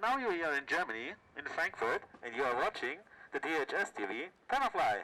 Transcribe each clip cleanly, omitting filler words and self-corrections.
now you're here in Germany, in Frankfurt, and you are watching the DHS TV Panafly.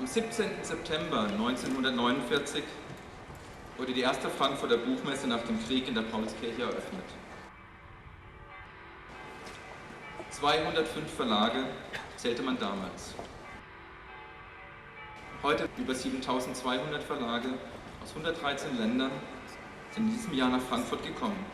Am 17. September 1949 wurde die erste Frankfurter Buchmesse nach dem Krieg in der Paulskirche eröffnet. 205 Verlage zählte man damals. Heute über 7200 Verlage aus 113 Ländern sind in diesem Jahr nach Frankfurt gekommen.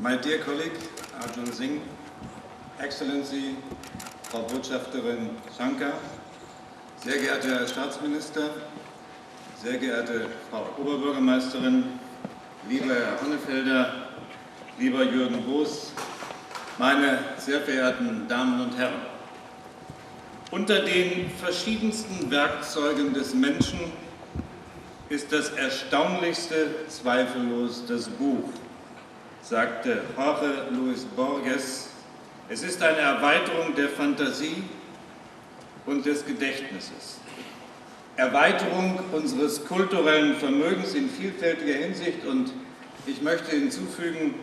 My dear colleague, Arjun Singh, Excellency, Frau Botschafterin Shankar, sehr geehrter Herr Staatsminister, sehr geehrte Frau Oberbürgermeisterin, lieber Herr Annefelder, lieber Jürgen Boos, meine sehr verehrten Damen und Herren. Unter den verschiedensten Werkzeugen des Menschen ist das Erstaunlichste zweifellos das Buch, sagte Jorge Luis Borges. Es ist eine Erweiterung der Fantasie und des Gedächtnisses. Erweiterung unseres kulturellen Vermögens in vielfältiger Hinsicht und ich möchte hinzufügen,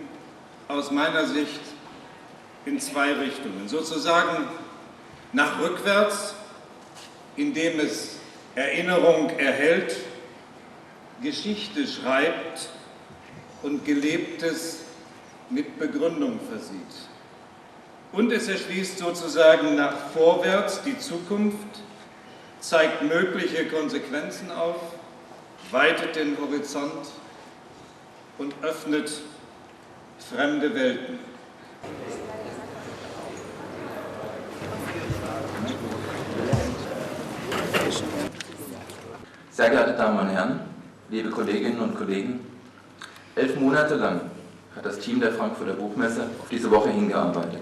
aus meiner Sicht in zwei Richtungen. Sozusagen nach rückwärts, indem es Erinnerung erhält, Geschichte schreibt und Gelebtes mit Begründung versieht. Und es erschließt sozusagen nach vorwärts die Zukunft, zeigt mögliche Konsequenzen auf, weitet den Horizont und öffnet fremde Welten. Sehr geehrte Damen und Herren, liebe Kolleginnen und Kollegen, 11 Monate lang hat das Team der Frankfurter Buchmesse auf diese Woche hingearbeitet.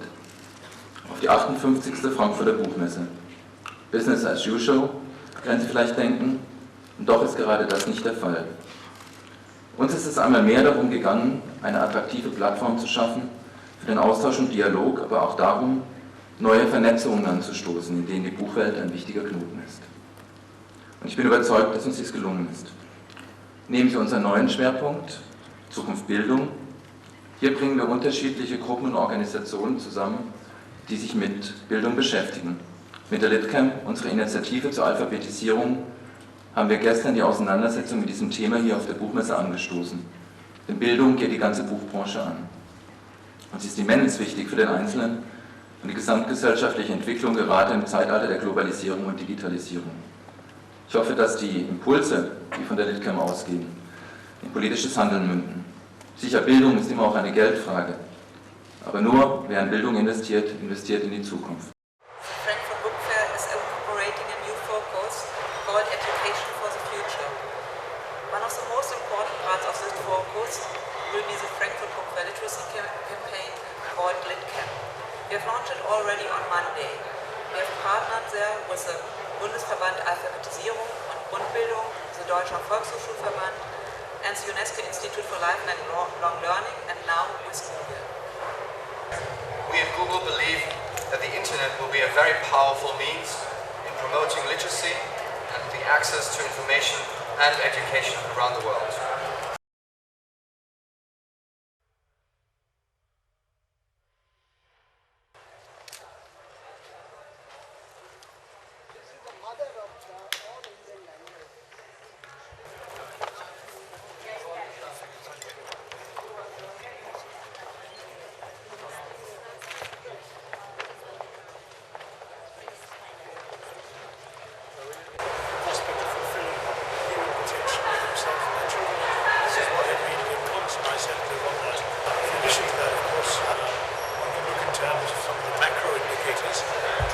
Auf die 58. Frankfurter Buchmesse. Business as usual, werden Sie vielleicht denken, und doch ist gerade das nicht der Fall. Uns ist es einmal mehr darum gegangen, eine attraktive Plattform zu schaffen für den Austausch und Dialog, aber auch darum, neue Vernetzungen anzustoßen, in denen die Buchwelt ein wichtiger Knoten ist. Und ich bin überzeugt, dass uns dies gelungen ist. Nehmen Sie unseren neuen Schwerpunkt, Zukunft Bildung. Hier bringen wir unterschiedliche Gruppen und Organisationen zusammen, die sich mit Bildung beschäftigen. Mit der LitCamp, unserer Initiative zur Alphabetisierung, haben wir gestern die Auseinandersetzung mit diesem Thema hier auf der Buchmesse angestoßen. Denn Bildung geht die ganze Buchbranche an. Und sie ist immens wichtig für den Einzelnen und die gesamtgesellschaftliche Entwicklung gerade im Zeitalter der Globalisierung und Digitalisierung. Ich hoffe, dass die Impulse, die von der LitCamp ausgehen, in politisches Handeln münden. Sicher, Bildung ist immer auch eine Geldfrage. Aber nur, wer in Bildung investiert, investiert in die Zukunft. Frankfurt Book Fair is incorporating a new focus called Education for the Future. One of the most important parts of this focus will be the Frankfurt Book Fair literacy campaign called LitCamp. We have launched it already on Monday. We have partnered there with the Bundesverband Alphabetisierung und Grundbildung, the Deutscher Volkshochschulverband, and the UNESCO Institute for Lifelong Learning, and now with Google. We at Google believe that the internet will be a very powerful means in promoting literacy and the access to information and education around the world.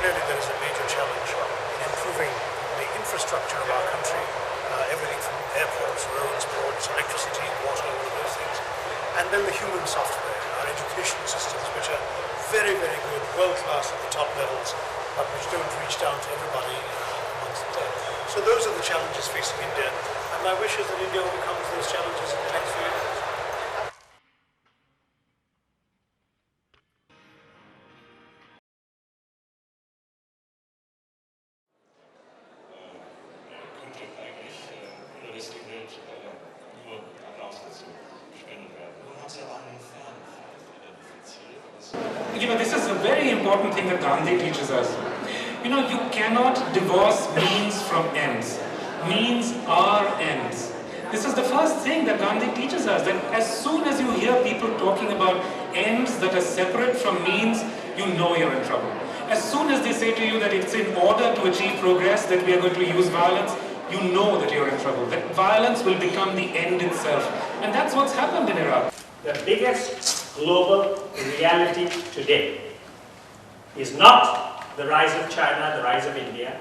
Clearly there is a major challenge in improving the infrastructure of our country, everything from airports, roads, ports, electricity, water, all of those things. And then the human software, our education systems, which are very, very good, world-class at the top levels, but which don't reach down to everybody amongst them. So those are the challenges facing India, and my wish is that India overcomes those challenges in the next few years. You know, this is a very important thing that Gandhi teaches us. You know, you cannot divorce means from ends. Means are ends. This is the first thing that Gandhi teaches us, that as soon as you hear people talking about ends that are separate from means, you know you're in trouble. As soon as they say to you that it's in order to achieve progress that we are going to use violence, you know that you're in trouble, that violence will become the end itself. And that's what's happened in Iraq. The biggest global reality today is not the rise of China, the rise of India.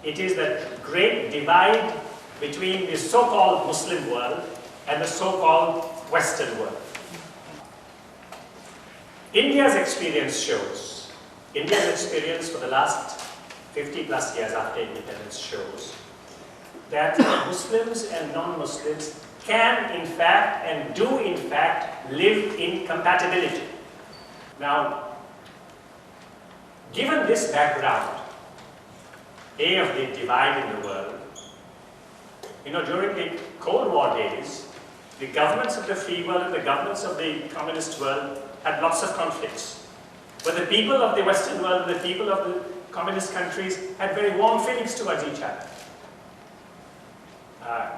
It is the great divide between the so-called Muslim world and the so-called Western world. India's experience shows, India's experience for the last 50 plus years after independence shows that Muslims and non-Muslims can in fact and do in fact live in compatibility. Now, given this background, of the divide in the world, you know, during the Cold War days, the governments of the free world and the governments of the communist world had lots of conflicts. But the people of the Western world and the people of the communist countries had very warm feelings towards each other.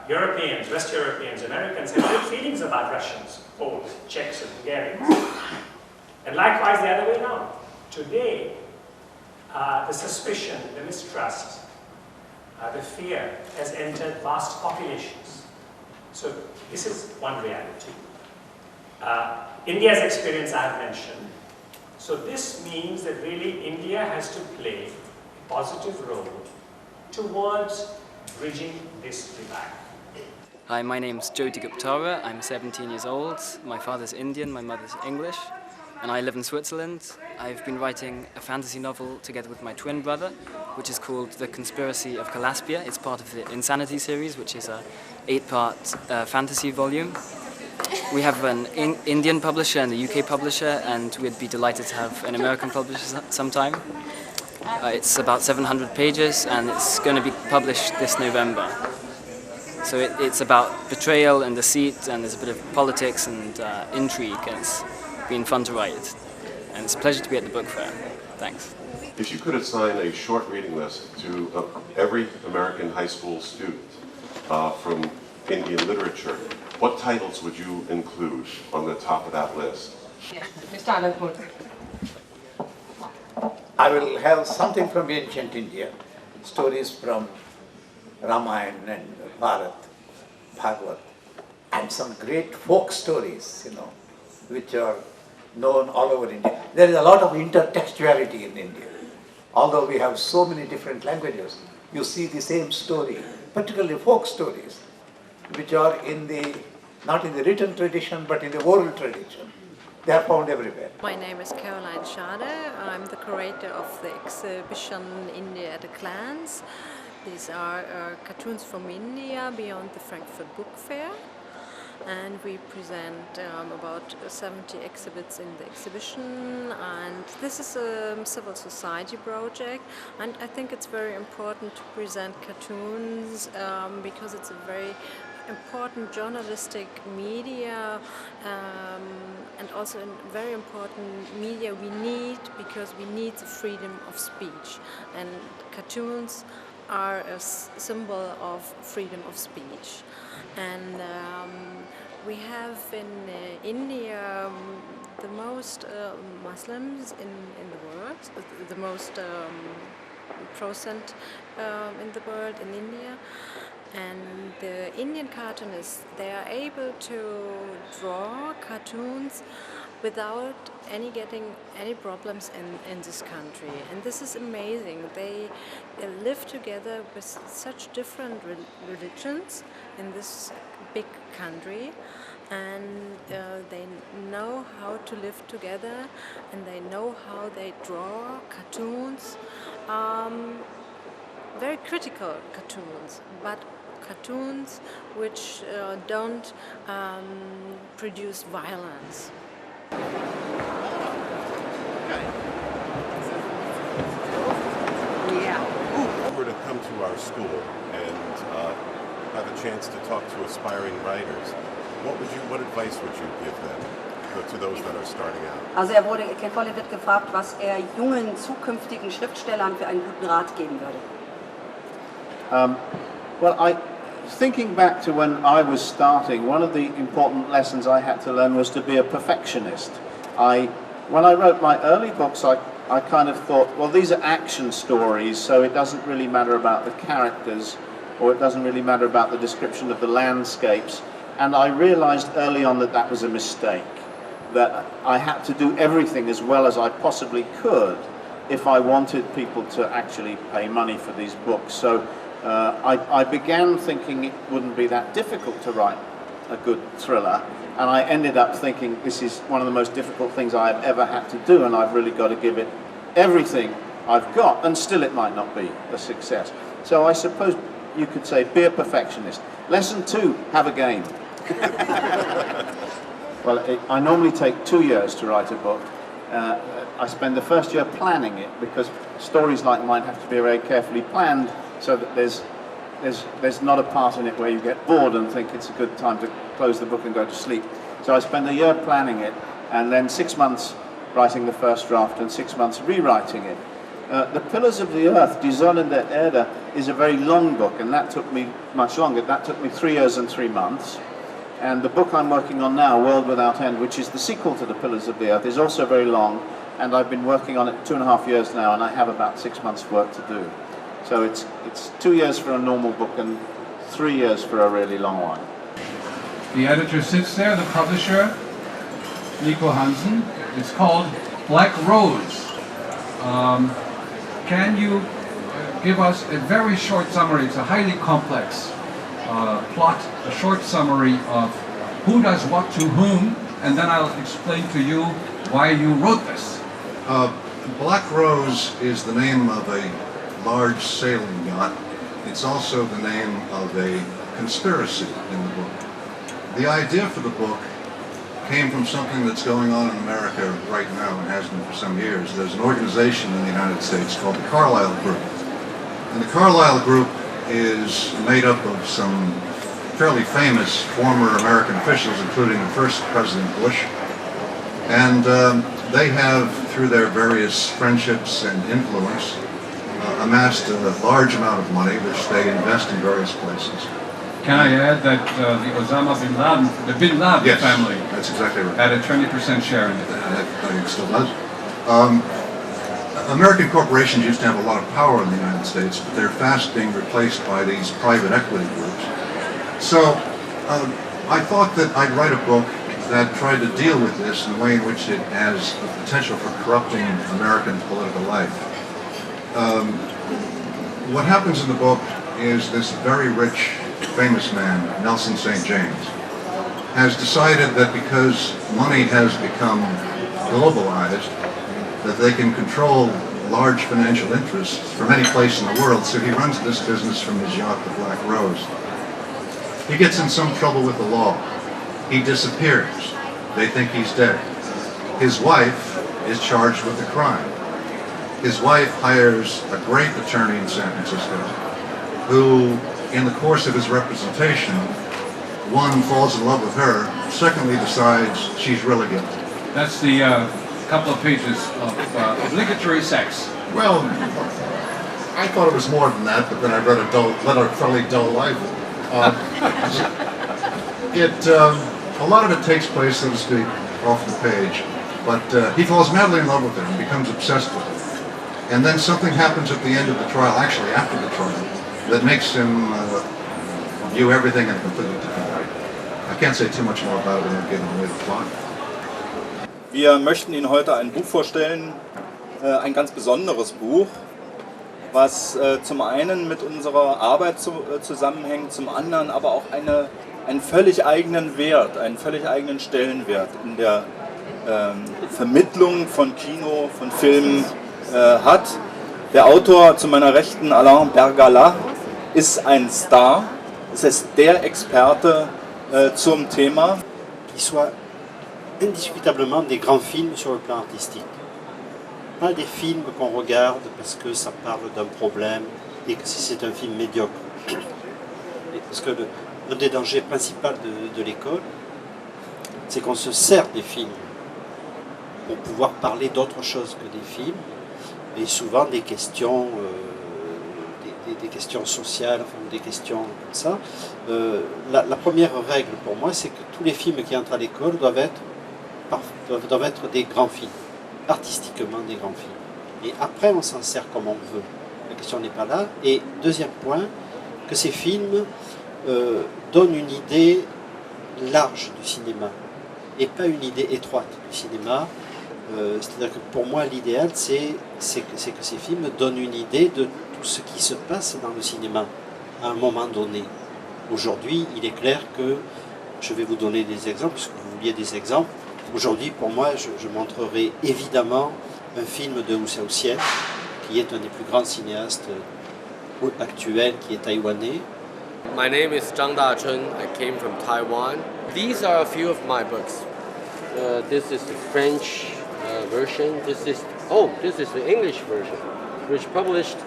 Europeans, West Europeans, Americans had good feelings about Russians, Poles, Czechs, and Hungarians. And likewise the other way around. Today, the suspicion, the mistrust, the fear has entered vast populations. So this is one reality. India's experience I have mentioned. So this means that really India has to play a positive role towards bridging this divide. Hi, my name's David Di Gregorio. I'm 17 years old. My father's Indian, my mother's English, and I live in Switzerland. I've been writing a fantasy novel together with my twin brother, which is called The Conspiracy of Calaspia. It's part of the Insanity series, which is a 8-part fantasy volume. We have an Indian publisher and a UK publisher, and we'd be delighted to have an American publisher sometime. It's about 700 pages, and it's going to be published this November. So it's about betrayal and deceit, and there's a bit of politics and intrigue, and it's been fun to write. And it's a pleasure to be at the book fair. Thanks. If you could assign a short reading list to every American high school student from Indian literature, what titles would you include on the top of that list? I will have something from ancient India, stories from Ramayana and Bharat, Bhagavad, and some great folk stories, which are known all over India. There is a lot of intertextuality in India. Although we have so many different languages, you see the same story, particularly folk stories, which are not in the written tradition, but in the oral tradition. They are found everywhere. My name is Caroline Schade. I'm the curator of the exhibition India at a Glance. These are cartoons from India beyond the Frankfurt Book Fair. And we present about 70 exhibits in the exhibition, and this is a civil society project, and I think it's very important to present cartoons because it's a very important journalistic media and also a very important media we need because we need the freedom of speech, and cartoons are a symbol of freedom of speech. And we have in India the most Muslims in the world, the most percent in the world in India. And the Indian cartoonists, they are able to draw cartoons without getting any problems in this country. And this is amazing. They live together with such different religions in this big country, and they know how to live together, and they know how they draw cartoons, very critical cartoons, but cartoons which don't produce violence. If you were to come to our school and have a chance to talk to aspiring writers, what advice would you give them, to those that are starting out? Also Ken Follett wird gefragt, was jungen zukünftigen Schriftstellern für einen guten Rat geben würde. Well, thinking back to when I was starting, one of the important lessons I had to learn was to be a perfectionist. When I wrote my early books, I kind of thought, well, these are action stories, so it doesn't really matter about the characters, or it doesn't really matter about the description of the landscapes. And I realized early on that that was a mistake, that I had to do everything as well as I possibly could if I wanted people to actually pay money for these books. So I began thinking it wouldn't be that difficult to write a good thriller, and I ended up thinking this is one of the most difficult things I have ever had to do, and I've really got to give it everything I've got, and still it might not be a success. So I suppose you could say be a perfectionist. Lesson 2, have a game. Well, I normally take 2 years to write a book. I spend the first year planning it, because stories like mine have to be very carefully planned so that there's not a part in it where you get bored and think it's a good time to close the book and go to sleep. So I spend a year planning it, and then 6 months writing the first draft and 6 months rewriting it. The Pillars of the Earth, Die Sonne der Erde, is a very long book, and that took me much longer. That took me 3 years and 3 months. And the book I'm working on now, World Without End, which is the sequel to The Pillars of the Earth, is also very long, and I've been working on it 2.5 years now, and I have about 6 months' work to do. So it's 2 years for a normal book and 3 years for a really long one. The editor sits there, the publisher, Nico Hansen. It's called Black Rose. Can you give us a very short summary? It's a highly complex plot a short summary of who does what to whom, and then I'll explain to you why you wrote this. Black Rose is the name of a large sailing yacht. It's also the name of a conspiracy in the book. The idea for the book came from something that's going on in America right now and has been for some years. There's an organization in the United States called the Carlyle Group. And the Carlyle Group is made up of some fairly famous former American officials, including the first President Bush. And they have, through their various friendships and influence, amassed a large amount of money, which they invest in various places. Can I add that the Osama bin Laden, the bin Laden Yes, family, that's exactly right, had a 20% share in it? It still does. American corporations used to have a lot of power in the United States, but they're fast being replaced by these private equity groups. So I thought that I'd write a book that tried to deal with this in a way in which it has the potential for corrupting American political life. What happens in the book is this very rich, famous man, Nelson St. James, has decided that because money has become globalized, that they can control large financial interests from any place in the world, so he runs this business from his yacht, the Black Rose. He gets in some trouble with the law. He disappears. They think he's dead. His wife is charged with the crime. His wife hires a great attorney in San Francisco who, in the course of his representation, one, falls in love with her, secondly, decides she's really guilty. That's the couple of pages of obligatory sex. Well, I thought it was more than that, but then I read led a fairly dull life. A lot of it takes place, so to speak, off the page, but he falls madly in love with her and becomes obsessed with her. And then something happens at the end of the trial, actually after the trial, that makes him view everything in a completely different light. I can't say too much more about it without giving away the plot. Wir möchten Ihnen heute ein Buch vorstellen, ein ganz besonderes Buch, was zum einen mit unserer Arbeit zusammenhängt, zum anderen aber auch einen völlig eigenen Wert, einen völlig eigenen Stellenwert in der Vermittlung von Kino, von Filmen hat. Der Autor zu meiner Rechten, Alain Bergala, ist ein Star, es ist der Experte zum Thema. Qui soit indiscutablement des grands films sur le plan artistique. Pas des films qu'on regarde parce que ça parle d'un problème et que c'est un film médiocre. Parce que l'un des dangers principaux de l'école, c'est qu'on se sert des films pour pouvoir parler d'autre chose que des films, et souvent des questions, des questions sociales, enfin, des questions comme ça. La première règle pour moi, c'est que tous les films qui entrent à l'école doivent être des grands films, artistiquement des grands films. Et après, on s'en sert comme on veut. La question n'est pas là. Et deuxième point, que ces films donnent une idée large du cinéma et pas une idée étroite du cinéma. C'est-à-dire que pour moi, l'idéal, c'est que ces films donnent une idée de tout ce qui se passe dans le cinéma à un moment donné. Aujourd'hui, il est clair que, je vais vous donner des exemples, puisque vous vouliez des exemples. Aujourd'hui, pour moi, je montrerai évidemment un film de Wu Xiaoxian, qui est un des plus grands cinéastes actuels, qui est taïwanais. My name is Zhang Dachun. I came from Taiwan. These are a few of my books. This is the French version. This is the English version, which published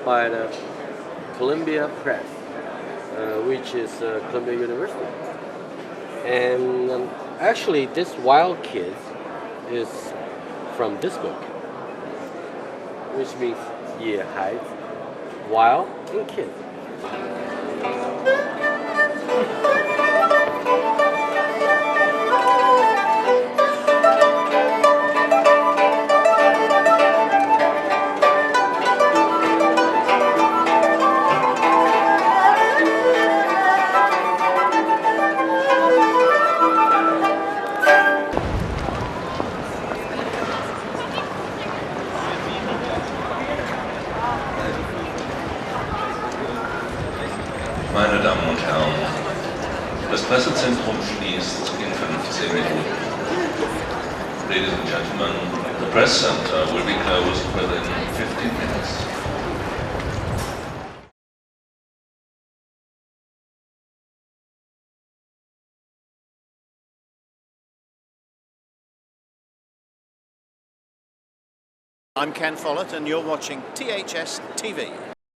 by the Columbia Press, which is Columbia University. And actually, this Wild Kid is from this book, which means 野孩子, wild and kid. Das Pressezentrum schließt in 15 Minuten. Ladies and gentlemen, the press center will be closed within 15 minutes. I'm Ken Follett and you're watching THS TV.